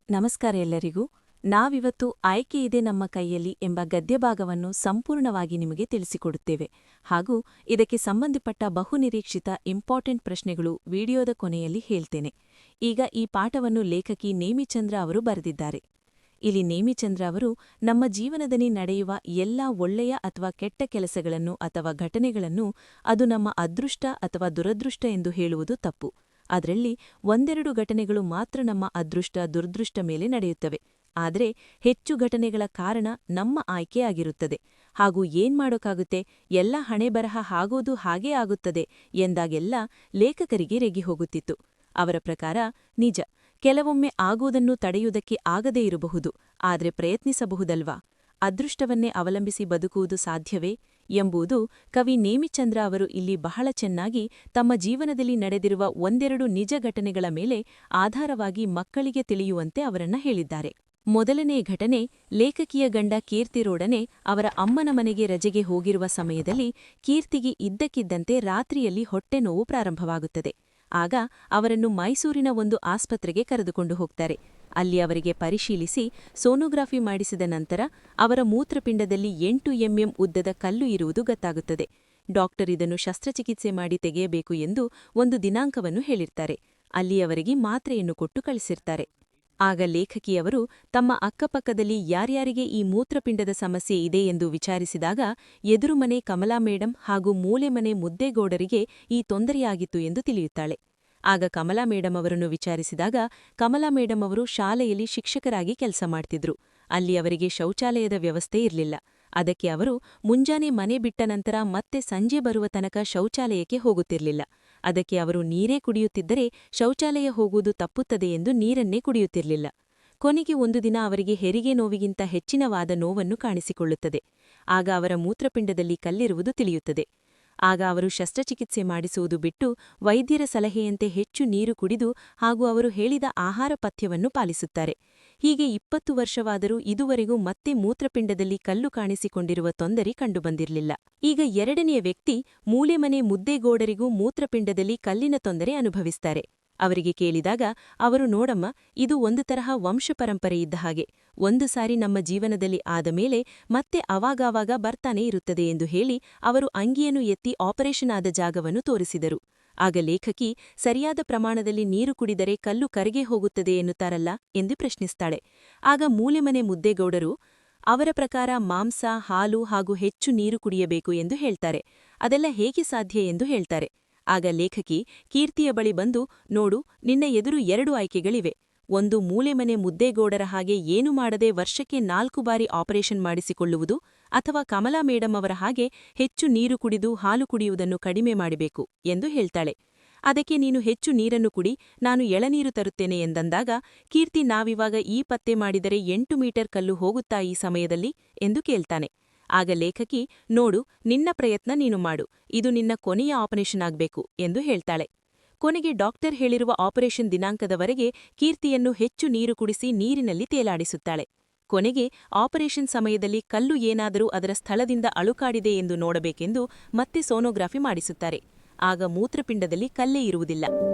ನಮಸ್ಕಾರ ಎಲ್ಲರಿಗೂ. ನಾವಿವತ್ತು ಆಯ್ಕೆ ಇದೆ ನಮ್ಮ ಕೈಯಲ್ಲಿ ಎಂಬ ಗದ್ಯಭಾಗವನ್ನು ಸಂಪೂರ್ಣವಾಗಿ ನಿಮಗೆ ತಿಳಿಸಿಕೊಡುತ್ತೇವೆ ಹಾಗೂ ಇದಕ್ಕೆ ಸಂಬಂಧಪಟ್ಟ ಬಹುನಿರೀಕ್ಷಿತ ಇಂಪಾರ್ಟೆಂಟ್ ಪ್ರಶ್ನೆಗಳು ವಿಡಿಯೋದ ಕೊನೆಯಲ್ಲಿ ಹೇಳ್ತೇನೆ. ಈಗ ಈ ಪಾಠವನ್ನು ಲೇಖಕಿ ನೇಮಿಚಂದ್ರ ಅವರು ಬರೆದಿದ್ದಾರೆ. ಇಲ್ಲಿ ನೇಮಿಚಂದ್ರ ಅವರು ನಮ್ಮ ಜೀವನದಲ್ಲಿ ನಡೆಯುವ ಎಲ್ಲಾ ಒಳ್ಳೆಯ ಅಥವಾ ಕೆಟ್ಟ ಕೆಲಸಗಳನ್ನು ಅಥವಾ ಘಟನೆಗಳನ್ನು ಅದು ನಮ್ಮ ಅದೃಷ್ಟ ಅಥವಾ ದುರದೃಷ್ಟ ಎಂದು ಹೇಳುವುದು ತಪ್ಪು. ಅದರಲ್ಲಿ ಒಂದೆರಡು ಘಟನೆಗಳು ಮಾತ್ರ ನಮ್ಮ ಅದೃಷ್ಟ ದುರದೃಷ್ಟ ಮೇಲೆ ನಡೆಯುತ್ತವೆ. ಆದರೆ ಹೆಚ್ಚು ಘಟನೆಗಳ ಕಾರಣ ನಮ್ಮ ಆಯ್ಕೆಯಾಗಿರುತ್ತದೆ. ಹಾಗೂ ಮಾಡೋಕ್ಕಾಗುತ್ತೆ, ಎಲ್ಲ ಹಣೆಬರಹ ಆಗೋದು ಹಾಗೇ ಆಗುತ್ತದೆ ಎಂದಾಗೆಲ್ಲ ಲೇಖಕರಿಗೆ ರೆಗಿ ಹೋಗುತ್ತಿತ್ತು. ಅವರ ಪ್ರಕಾರ ನಿಜ, ಕೆಲವೊಮ್ಮೆ ಆಗೋದನ್ನು ತಡೆಯುವುದಕ್ಕೆ ಆಗದೇ ಇರಬಹುದು, ಆದರೆ ಪ್ರಯತ್ನಿಸಬಹುದಲ್ವಾ? ಅದೃಷ್ಟವನ್ನೇ ಅವಲಂಬಿಸಿ ಬದುಕುವುದು ಸಾಧ್ಯವೇ ಎಂಬುದು ಕವಿ ನೇಮಿಚಂದ್ರ ಅವರು ಇಲ್ಲಿ ಬಹಳ ಚೆನ್ನಾಗಿ ತಮ್ಮ ಜೀವನದಲ್ಲಿ ನಡೆದಿರುವ ಒಂದೆರಡು ನಿಜ ಘಟನೆಗಳ ಮೇಲೆ ಆಧಾರವಾಗಿ ಮಕ್ಕಳಿಗೆ ತಿಳಿಯುವಂತೆ ಅವರನ್ನ ಹೇಳಿದ್ದಾರೆ. ಮೊದಲನೇ ಘಟನೆ, ಲೇಖಕಿಯ ಗಂಡ ಕೀರ್ತಿರೋಡನೆ ಅವರ ಅಮ್ಮನ ಮನೆಗೆ ರಜೆಗೆ ಹೋಗಿರುವ ಸಮಯದಲ್ಲಿ ಕೀರ್ತಿಗೆ ಇದ್ದಕ್ಕಿದ್ದಂತೆ ರಾತ್ರಿಯಲ್ಲಿ ಹೊಟ್ಟೆ ನೋವು ಪ್ರಾರಂಭವಾಗುತ್ತದೆ. ಆಗ ಅವರನ್ನು ಮೈಸೂರಿನ ಒಂದು ಆಸ್ಪತ್ರೆಗೆ ಕರೆದುಕೊಂಡು ಹೋಗ್ತಾರೆ. ಅಲ್ಲಿ ಅವರಿಗೆ ಪರಿಶೀಲಿಸಿ ಸೋನೋಗ್ರಫಿ ಮಾಡಿಸಿದ ನಂತರ ಅವರ ಮೂತ್ರಪಿಂಡದಲ್ಲಿ 8 ಎಂಎಂ ಉದ್ದದ ಕಲ್ಲು ಇರುವುದು ಗೊತ್ತಾಗುತ್ತದೆ. ಡಾಕ್ಟರ್ ಇದನ್ನು ಶಸ್ತ್ರಚಿಕಿತ್ಸೆ ಮಾಡಿ ತೆಗೆಯಬೇಕು ಎಂದು ಒಂದು ದಿನಾಂಕವನ್ನು ಹೇಳಿರ್ತಾರೆ. ಅಲ್ಲಿ ಅವರಿಗೆ ಮಾತ್ರೆಯನ್ನು ಕೊಟ್ಟು ಕಳಿಸಿರ್ತಾರೆ. ಆಗ ಲೇಖಕಿಯವರು ತಮ್ಮ ಅಕ್ಕಪಕ್ಕದಲ್ಲಿ ಯಾರ್ಯಾರಿಗೆ ಈ ಮೂತ್ರಪಿಂಡದ ಸಮಸ್ಯೆ ಇದೆ ಎಂದು ವಿಚಾರಿಸಿದಾಗ ಎದುರುಮನೆ ಕಮಲಾ ಮೇಡಂ ಹಾಗೂ ಮೂಲೆಮನೆ ಮುದ್ದೇಗೌಡರಿಗೆ ಈ ತೊಂದರೆಯಾಗಿತ್ತು ಎಂದು ತಿಳಿಯುತ್ತಾಳೆ. ಆಗ ಕಮಲಾ ಮೇಡಂ ಅವರನ್ನು ವಿಚಾರಿಸಿದಾಗ ಕಮಲಾ ಮೇಡಂ ಅವರು ಶಾಲೆಯಲ್ಲಿ ಶಿಕ್ಷಕರಾಗಿ ಕೆಲಸ ಮಾಡ್ತಿದ್ರು. ಅಲ್ಲಿ ಅವರಿಗೆ ಶೌಚಾಲಯದ ವ್ಯವಸ್ಥೆ ಇರಲಿಲ್ಲ. ಅದಕ್ಕೆ ಅವರು ಮುಂಜಾನೆ ಮನೆ ಬಿಟ್ಟ ನಂತರ ಮತ್ತೆ ಸಂಜೆ ಬರುವ ತನಕ ಶೌಚಾಲಯಕ್ಕೆ ಹೋಗುತ್ತಿರಲಿಲ್ಲ. ಅದಕ್ಕೆ ಅವರು ನೀರೇ ಕುಡಿಯುತ್ತಿದ್ದರೆ ಶೌಚಾಲಯ ಹೋಗುವುದು ತಪ್ಪುತ್ತದೆ ಎಂದು ನೀರನ್ನೇ ಕುಡಿಯುತ್ತಿರಲಿಲ್ಲ. ಕೊನೆಗೆ ಒಂದು ದಿನ ಅವರಿಗೆ ಹೆರಿಗೆ ನೋವಿಗಿಂತ ಹೆಚ್ಚಿನವಾದ ನೋವನ್ನು ಕಾಣಿಸಿಕೊಳ್ಳುತ್ತದೆ. ಆಗ ಅವರ ಮೂತ್ರಪಿಂಡದಲ್ಲಿ ಕಲ್ಲಿರುವುದು ತಿಳಿಯುತ್ತದೆ. ಆಗ ಅವರು ಶಸ್ತ್ರಚಿಕಿತ್ಸೆ ಮಾಡಿಸುವುದು ಬಿಟ್ಟು ವೈದ್ಯರ ಸಲಹೆಯಂತೆ ಹೆಚ್ಚು ನೀರು ಕುಡಿದು ಹಾಗೂ ಅವರು ಹೇಳಿದ ಆಹಾರ ಪಥ್ಯವನ್ನು ಪಾಲಿಸುತ್ತಾರೆ. ಹೀಗೆ 20 ವರ್ಷವಾದರೂ ಇದುವರೆಗೂ ಮತ್ತೆ ಮೂತ್ರಪಿಂಡದಲ್ಲಿ ಕಲ್ಲು ಕಾಣಿಸಿಕೊಂಡಿರುವ ತೊಂದರೆ ಕಂಡುಬಂದಿರಲಿಲ್ಲ. ಈಗ ಎರಡನೆಯ ವ್ಯಕ್ತಿ ಮೂಲೆಮನೆ ಮುದ್ದೇಗೌಡರಿಗೂ ಮೂತ್ರಪಿಂಡದಲ್ಲಿ ಕಲ್ಲಿನ ತೊಂದರೆ ಅನುಭವಿಸ್ತಾರೆ. ಅವರಿಗೆ ಕೇಳಿದಾಗ ಅವರು, ನೋಡಮ್ಮ, ಇದು ಒಂದು ತರಹ ವಂಶಪರಂಪರೆ ಇದ್ದ ಹಾಗೆ, ಒಂದು ಸಾರಿ ನಮ್ಮ ಜೀವನದಲ್ಲಿ ಆದ ಮೇಲೆ ಮತ್ತೆ ಅವಾಗಾವಾಗ ಬರ್ತಾನೆ ಇರುತ್ತದೆ ಎಂದು ಹೇಳಿ ಅವರು ಅಂಗಿಯನ್ನು ಎತ್ತಿ ಆಪರೇಷನ್ ಆದ ಜಾಗವನ್ನು ತೋರಿಸಿದರು. ಆಗ ಲೇಖಕಿ, ಸರಿಯಾದ ಪ್ರಮಾಣದಲ್ಲಿ ನೀರು ಕುಡಿದರೆ ಕಲ್ಲು ಕರಗೆ ಹೋಗುತ್ತದೆ ಎನ್ನುತ್ತಾರಲ್ಲ ಎಂದು ಪ್ರಶ್ನಿಸ್ತಾಳೆ. ಆಗ ಮೂಲೆಮನೆ ಮುದ್ದೇಗೌಡರು ಅವರ ಪ್ರಕಾರ ಮಾಂಸ, ಹಾಲು ಹಾಗೂ ಹೆಚ್ಚು ನೀರು ಕುಡಿಯಬೇಕು ಎಂದು ಹೇಳ್ತಾರೆ. ಅದೆಲ್ಲ ಹೇಗೆ ಸಾಧ್ಯ ಎಂದು ಹೇಳ್ತಾರೆ. ಆಗ ಲೇಖಕಿ ಕೀರ್ತಿಯ ಬಳಿ ಬಂದು, ನೋಡು, ನಿನ್ನ ಎದುರು 2 ಆಯ್ಕೆಗಳಿವೆ. ಒಂದು, ಮೂಲೆಮನೆ ಮುದ್ದೇಗೌಡರ ಹಾಗೆ ಏನು ಮಾಡದೆ ವರ್ಷಕ್ಕೆ 4 ಬಾರಿ ಆಪರೇಷನ್ ಮಾಡಿಸಿಕೊಳ್ಳುವುದು, ಅಥವಾ ಕಮಲಾ ಮೇಡಂ ಅವರ ಹಾಗೆ ಹೆಚ್ಚು ನೀರು ಕುಡಿದು ಹಾಲು ಕುಡಿಯುವುದನ್ನು ಕಡಿಮೆ ಮಾಡಬೇಕು ಎಂದು ಹೇಳ್ತಾಳೆ. ಅದಕ್ಕೆ ನೀನು ಹೆಚ್ಚು ನೀರನ್ನು ಕುಡಿ, ನಾನು ಎಳನೀರು ತರುತ್ತೇನೆ ಎಂದಂದಾಗ ಕೀರ್ತಿ, ನಾವಿವಾಗ ಈ ಪತ್ತೆ ಮಾಡಿದರೆ 8 ಮೀಟರ್ ಕಲ್ಲು ಹೋಗುತ್ತಾ ಈ ಸಮಯದಲ್ಲಿ ಎಂದು ಕೇಳ್ತಾನೆ. ಆಗ ಲೇಖಕಿ, ನೋಡು, ನಿನ್ನ ಪ್ರಯತ್ನ ನೀನು ಮಾಡು, ಇದು ನಿನ್ನ ಕೊನೆಯ ಆಪರೇಷನ್ ಆಗಬೇಕು ಎಂದು ಹೇಳ್ತಾಳೆ. ಕೊನೆಗೆ ಡಾಕ್ಟರ್ ಹೇಳಿರುವ ಆಪರೇಷನ್ ದಿನಾಂಕದವರೆಗೆ ಕೀರ್ತಿಯನ್ನು ಹೆಚ್ಚು ನೀರು ಕುಡಿಸಿ ನೀರಿನಲ್ಲಿ ತೇಲಾಡಿಸುತ್ತಾಳೆ. ಕೊನೆಗೆ ಆಪರೇಷನ್ ಸಮಯದಲ್ಲಿ ಕಲ್ಲು ಏನಾದರೂ ಅದರ ಸ್ಥಳದಿಂದ ಅಳುಕಾಡಿದೆ ಎಂದು ನೋಡಬೇಕೆಂದು ಮತ್ತೆ ಸೋನೋಗ್ರಫಿ ಮಾಡಿಸುತ್ತಾರೆ. ಆಗ ಮೂತ್ರಪಿಂಡದಲ್ಲಿ ಕಲ್ಲೇ ಇರುವುದಿಲ್ಲ.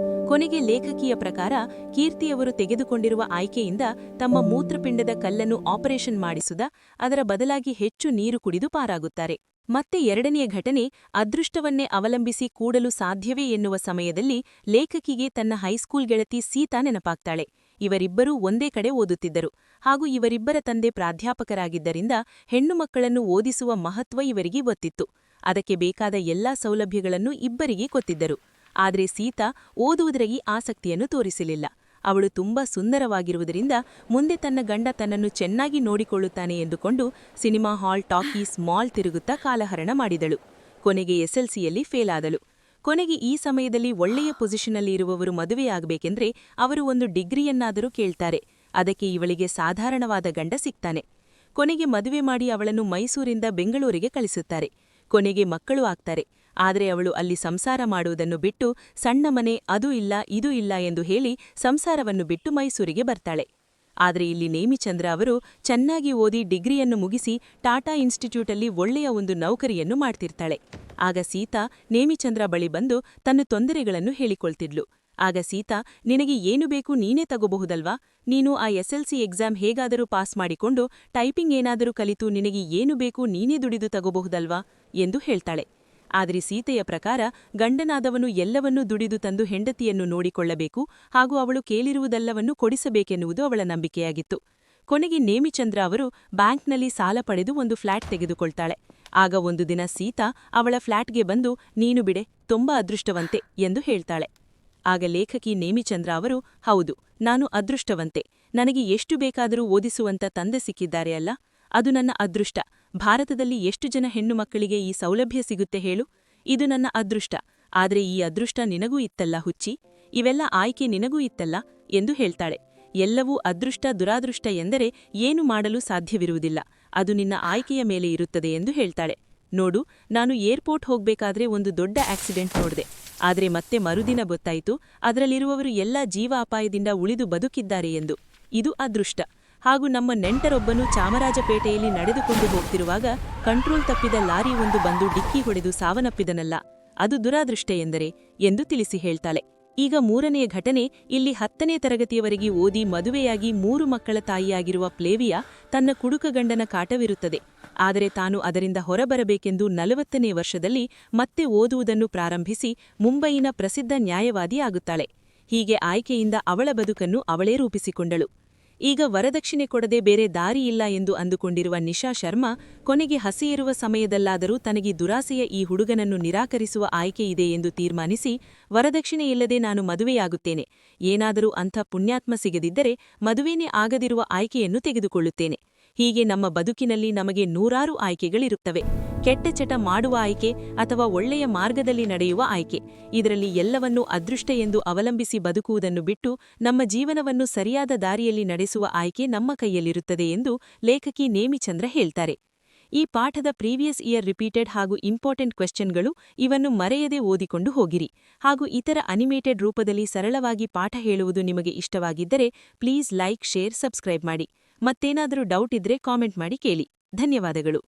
ಕೊನೆಗೆ ಲೇಖಕಿಯ ಪ್ರಕಾರ ಕೀರ್ತಿಯವರು ತೆಗೆದುಕೊಂಡಿರುವ ಆಯ್ಕೆಯಿಂದ ತಮ್ಮ ಮೂತ್ರಪಿಂಡದ ಕಲ್ಲನ್ನು ಆಪರೇಷನ್ ಮಾಡಿಸುದ, ಅದರ ಬದಲಾಗಿ ಹೆಚ್ಚು ನೀರು ಕುಡಿದು ಪಾರಾಗುತ್ತಾರೆ. ಮತ್ತೆ ಎರಡನೆಯ ಘಟನೆ, ಅದೃಷ್ಟವನ್ನೇ ಅವಲಂಬಿಸಿ ಕೂಡಲು ಸಾಧ್ಯವೇ ಎನ್ನುವ ಸಮಯದಲ್ಲಿ ಲೇಖಕಿಗೆ ತನ್ನ ಹೈಸ್ಕೂಲ್ ಗೆಳತಿ ಸೀತಾ ನೆನಪಾಗ್ತಾಳೆ. ಇವರಿಬ್ಬರೂ ಒಂದೇ ಕಡೆ ಓದುತ್ತಿದ್ದರು ಹಾಗೂ ಇವರಿಬ್ಬರ ತಂದೆ ಪ್ರಾಧ್ಯಾಪಕರಾಗಿದ್ದರಿಂದ ಹೆಣ್ಣು ಮಕ್ಕಳನ್ನು ಓದಿಸುವ ಮಹತ್ವ ಇವರಿಗೆ ಗೊತ್ತಿತ್ತು. ಅದಕ್ಕೆ ಬೇಕಾದ ಎಲ್ಲಾ ಸೌಲಭ್ಯಗಳನ್ನು ಇಬ್ಬರಿಗೆ ಕೊತ್ತಿದ್ದರು. ಆದರೆ ಸೀತಾ ಓದುವುದರಲ್ಲಿ ಆಸಕ್ತಿಯನ್ನು ತೋರಿಸಲಿಲ್ಲ. ಅವಳು ತುಂಬಾ ಸುಂದರವಾಗಿರುವುದರಿಂದ ಮುಂದೆ ತನ್ನ ಗಂಡ ತನ್ನನ್ನು ಚೆನ್ನಾಗಿ ನೋಡಿಕೊಳ್ಳುತ್ತಾನೆ ಎಂದುಕೊಂಡು ಸಿನಿಮಾ ಹಾಲ್, ಟಾಕೀಸ್, ಮಾಲ್ ತಿರುಗುತ್ತಾ ಕಾಲಹರಣ ಮಾಡಿದಳು. ಕೊನೆಗೆ ಎಸ್ಎಲ್ಸಿಯಲ್ಲಿ ಫೇಲ್ ಆದಳು. ಕೊನೆಗೆ ಈ ಸಮಯದಲ್ಲಿ ಒಳ್ಳೆಯ ಪೊಸಿಷನ್ನಲ್ಲಿ ಇರುವವರು ಮದುವೆಯಾಗಬೇಕೆಂದ್ರೆ ಅವರು ಒಂದು ಡಿಗ್ರಿಯನ್ನಾದರೂ ಕೇಳ್ತಾರೆ. ಅದಕ್ಕೆ ಇವಳಿಗೆ ಸಾಧಾರಣವಾದ ಗಂಡ ಸಿಗ್ತಾನೆ. ಕೊನೆಗೆ ಮದುವೆ ಮಾಡಿ ಅವಳನ್ನು ಮೈಸೂರಿಂದ ಬೆಂಗಳೂರಿಗೆ ಕಳಿಸುತ್ತಾರೆ. ಕೊನೆಗೆ ಮಕ್ಕಳು ಆಗ್ತಾರೆ. ಆದರೆ ಅವಳು ಅಲ್ಲಿ ಸಂಸಾರ ಮಾಡುವುದನ್ನು ಬಿಟ್ಟು ಸಣ್ಣ ಮನೆ, ಅದೂ ಇಲ್ಲ ಇದೂ ಇಲ್ಲ ಎಂದು ಹೇಳಿ ಸಂಸಾರವನ್ನು ಬಿಟ್ಟು ಮೈಸೂರಿಗೆ ಬರ್ತಾಳೆ. ಆದರೆ ಇಲ್ಲಿ ನೇಮಿಚಂದ್ರ ಅವರು ಚೆನ್ನಾಗಿ ಓದಿ ಡಿಗ್ರಿಯನ್ನು ಮುಗಿಸಿ ಟಾಟಾ ಇನ್ಸ್ಟಿಟ್ಯೂಟಲ್ಲಿ ಒಳ್ಳೆಯ ಒಂದು ನೌಕರಿಯನ್ನು ಮಾಡ್ತಿರ್ತಾಳೆ. ಆಗ ಸೀತಾ ನೇಮಿಚಂದ್ರ ಬಳಿ ಬಂದು ತನ್ನ ತೊಂದರೆಗಳನ್ನು ಹೇಳಿಕೊಳ್ತಿದ್ಲು. ಆಗ ಸೀತಾ, ನಿನಗೆ ಏನು ಬೇಕು ನೀನೇ ತಗೋಬಹುದಲ್ವಾ? ನೀನು ಆ SLC ಎಕ್ಸಾಮ್ ಹೇಗಾದರೂ ಪಾಸ್ ಮಾಡಿಕೊಂಡು ಟೈಪಿಂಗ್ ಏನಾದರೂ ಕಲಿತು ನಿನಗೆ ಏನು ಬೇಕು ನೀನೇ ದುಡಿದು ತಗೋಬಹುದಲ್ವಾ ಎಂದು ಹೇಳ್ತಾಳೆ. ಆದರೆ ಸೀತೆಯ ಪ್ರಕಾರ ಗಂಡನಾದವನು ಎಲ್ಲವನ್ನೂ ದುಡಿದು ತಂದು ಹೆಂಡತಿಯನ್ನು ನೋಡಿಕೊಳ್ಳಬೇಕು ಹಾಗೂ ಅವಳು ಕೇಳಿರುವುದೆಲ್ಲವನ್ನೂ ಕೊಡಿಸಬೇಕೆನ್ನುವುದು ಅವಳ ನಂಬಿಕೆಯಾಗಿತ್ತು. ಕೊನೆಗೆ ನೇಮಿಚಂದ್ರ ಅವರು ಬ್ಯಾಂಕ್ನಲ್ಲಿ ಸಾಲ ಪಡೆದು ಒಂದು ಫ್ಲಾಟ್ ತೆಗೆದುಕೊಳ್ತಾಳೆ. ಆಗ ಒಂದು ದಿನ ಸೀತಾ ಅವಳ ಫ್ಲಾಟ್ಗೆ ಬಂದು, ನೀನು ಬಿಡೆ, ತುಂಬಾ ಅದೃಷ್ಟವಂತೆ ಎಂದು ಹೇಳ್ತಾಳೆ. ಆಗ ಲೇಖಕಿ ನೇಮಿಚಂದ್ರ ಅವರು, ಹೌದು, ನಾನು ಅದೃಷ್ಟವಂತೆ. ನನಗೆ ಎಷ್ಟು ಬೇಕಾದರೂ ಓದಿಸುವಂತ ತಂದೆ ಸಿಕ್ಕಿದ್ದಾರೆ ಅಲ್ಲ, ಅದು ನನ್ನ ಅದೃಷ್ಟ. ಭಾರತದಲ್ಲಿ ಎಷ್ಟು ಜನ ಹೆಣ್ಣು ಮಕ್ಕಳಿಗೆ ಈ ಸೌಲಭ್ಯ ಸಿಗುತ್ತೆ ಹೇಳು? ಇದು ನನ್ನ ಅದೃಷ್ಟ. ಆದ್ರೆ ಈ ಅದೃಷ್ಟ ನಿನಗೂ ಇತ್ತಲ್ಲ ಹುಚ್ಚಿ, ಇವೆಲ್ಲ ಆಯ್ಕೆ ನಿನಗೂ ಇತ್ತಲ್ಲ ಎಂದು ಹೇಳ್ತಾಳೆ. ಎಲ್ಲವೂ ಅದೃಷ್ಟ ದುರಾದೃಷ್ಟ ಎಂದರೆ ಏನು ಮಾಡಲು ಸಾಧ್ಯವಿರುವುದಿಲ್ಲ, ಅದು ನಿನ್ನ ಆಯ್ಕೆಯ ಮೇಲೆ ಇರುತ್ತದೆ ಎಂದು ಹೇಳ್ತಾಳೆ. ನೋಡು, ನಾನು ಏರ್ಪೋರ್ಟ್ ಹೋಗ್ಬೇಕಾದ್ರೆ ಒಂದು ದೊಡ್ಡ ಆಕ್ಸಿಡೆಂಟ್ ನೋಡಿದೆ. ಆದರೆ ಮತ್ತೆ ಮರುದಿನ ಗೊತ್ತಾಯಿತು ಅದರಲ್ಲಿರುವವರು ಎಲ್ಲ ಜೀವ ಅಪಾಯದಿಂದ ಉಳಿದು ಬದುಕಿದ್ದಾರೆ ಎಂದು. ಇದು ಅದೃಷ್ಟ. ಹಾಗೂ ನಮ್ಮ ನೆಂಟರೊಬ್ಬನು ಚಾಮರಾಜಪೇಟೆಯಲ್ಲಿ ನಡೆದುಕೊಂಡು ಹೋಗ್ತಿರುವಾಗ ಕಂಟ್ರೋಲ್ ತಪ್ಪಿದ ಲಾರಿ ಒಂದು ಬಂದು ಡಿಕ್ಕಿ ಹೊಡೆದು ಸಾವನ್ನಪ್ಪಿದನಲ್ಲ, ಅದು ದುರಾದೃಷ್ಟ ಎಂದರೆ ಎಂದು ತಿಳಿಸಿ ಹೇಳ್ತಾಳೆ. ಈಗ ಮೂರನೆಯ ಘಟನೆ. ಇಲ್ಲಿ 10ನೇ ತರಗತಿಯವರೆಗೆ ಓದಿ ಮದುವೆಯಾಗಿ 3 ಮಕ್ಕಳ ತಾಯಿಯಾಗಿರುವ ಫ್ಲೇವಿಯಾ ತನ್ನ ಕುಡುಕ ಗಂಡನ ಕಾಟವಿರುತ್ತದೆ. ಆದರೆ ತಾನು ಅದರಿಂದ ಹೊರಬರಬೇಕೆಂದು 40ನೇ ವರ್ಷದಲ್ಲಿ ಮತ್ತೆ ಓದುವುದನ್ನು ಪ್ರಾರಂಭಿಸಿ ಮುಂಬಯಿನ ಪ್ರಸಿದ್ಧ ನ್ಯಾಯವಾದಿ ಆಗುತ್ತಾಳೆ. ಹೀಗೆ ಆಯ್ಕೆಯಿಂದ ಅವಳ ಬದುಕನ್ನು ಅವಳೇ ರೂಪಿಸಿಕೊಂಡಳು. ಈಗ ವರದಕ್ಷಿಣೆ ಕೊಡದೆ ಬೇರೆ ದಾರಿಯಿಲ್ಲ ಎಂದು ಅಂದುಕೊಂಡಿರುವ ನಿಶಾ ಶರ್ಮಾ ಕೊನೆಗೆ ಹಸಿಯಿರುವ ಸಮಯದಲ್ಲಾದರೂ ತನಗೆ ದುರಾಸೆಯ ಈ ಹುಡುಗನನ್ನು ನಿರಾಕರಿಸುವ ಆಯ್ಕೆಯಿದೆ ಎಂದು ತೀರ್ಮಾನಿಸಿ, ವರದಕ್ಷಿಣೆಯಿಲ್ಲದೆ ನಾನು ಮದುವೆಯಾಗುತ್ತೇನೆ, ಏನಾದರೂ ಅಂಥ ಪುಣ್ಯಾತ್ಮ ಸಿಗದಿದ್ದರೆ ಮದುವೆನೇ ಆಗದಿರುವ ಆಯ್ಕೆಯನ್ನು ತೆಗೆದುಕೊಳ್ಳುತ್ತೇನೆ. ಹೀಗೆ ನಮ್ಮ ಬದುಕಿನಲ್ಲಿ ನಮಗೆ ನೂರಾರು ಆಯ್ಕೆಗಳಿರುತ್ತವೆ. ಕೆಟ್ಟ ಚಟ ಮಾಡುವ ಆಯ್ಕೆ ಅಥವಾ ಒಳ್ಳೆಯ ಮಾರ್ಗದಲ್ಲಿ ನಡೆಯುವ ಆಯ್ಕೆ. ಇದರಲ್ಲಿ ಎಲ್ಲವನ್ನೂ ಅದೃಷ್ಟ ಎಂದು ಅವಲಂಬಿಸಿ ಬದುಕುವುದನ್ನು ಬಿಟ್ಟು ನಮ್ಮ ಜೀವನವನ್ನು ಸರಿಯಾದ ದಾರಿಯಲ್ಲಿ ನಡೆಸುವ ಆಯ್ಕೆ ನಮ್ಮ ಕೈಯಲ್ಲಿರುತ್ತದೆ ಎಂದು ಲೇಖಕಿ ನೇಮಿಚಂದ್ರ ಹೇಳ್ತಾರೆ. ಈ ಪಾಠದ ಪ್ರೀವಿಯಸ್ ಇಯರ್ ರಿಪೀಟೆಡ್ ಹಾಗೂ ಇಂಪಾರ್ಟೆಂಟ್ ಕ್ವೆಶ್ಚನ್ಗಳು ಇವನ್ನು ಮರೆಯದೆ ಓದಿಕೊಂಡು ಹೋಗಿರಿ. ಹಾಗೂ ಇತರ ಅನಿಮೇಟೆಡ್ ರೂಪದಲ್ಲಿ ಸರಳವಾಗಿ ಪಾಠ ಹೇಳುವುದು ನಿಮಗೆ ಇಷ್ಟವಾಗಿದ್ದರೆ ಪ್ಲೀಸ್ ಲೈಕ್, ಶೇರ್, ಸಬ್ಸ್ಕ್ರೈಬ್ ಮಾಡಿ. ಮತ್ತೇನಾದರೂ ಡೌಟ್ ಇದ್ರೆ ಕಾಮೆಂಟ್ ಮಾಡಿ ಕೇಳಿ. ಧನ್ಯವಾದಗಳು.